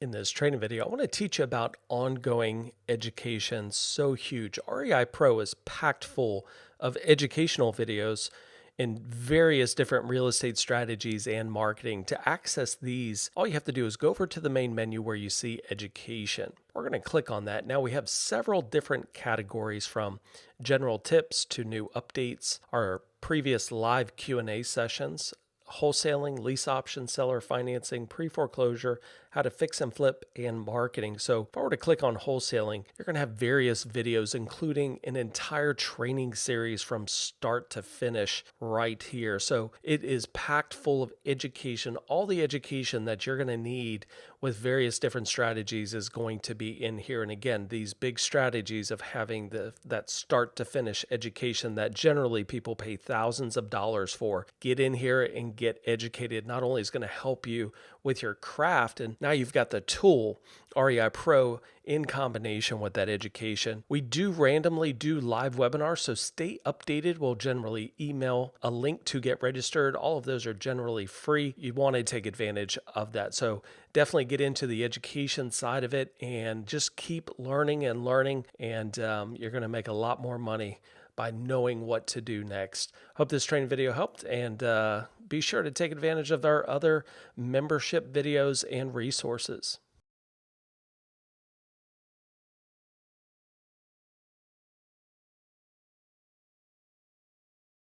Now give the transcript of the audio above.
In this training video, I want to teach you about ongoing education. So huge. REIPro is packed full of educational videos in various different real estate strategies and marketing. To access these, all you have to do is go over to the main menu where you see education. We're going to click on that. Now we have several different categories, from general tips to new updates, our previous live Q&A sessions, wholesaling, lease option, seller financing, pre-foreclosure, how to fix and flip, and marketing. So if I were to click on wholesaling, you're going to have various videos, including an entire training series from start to finish right here. So it is packed full of education. All the education that you're going to need with various different strategies is going to be in here. And again, these big strategies of having that start to finish education that generally people pay thousands of dollars for. Get in here and get educated. Not only is going to help you with your craft, and now you've got the tool, REIPro, in combination with that education. We do randomly do live webinars, so stay updated. We'll generally email a link to get registered. All of those are generally free. You want to take advantage of that. So definitely get into the education side of it and just keep learning and learning, and you're going to make a lot more money by knowing what to do next. Hope this training video helped, and be sure to take advantage of our other membership videos and resources.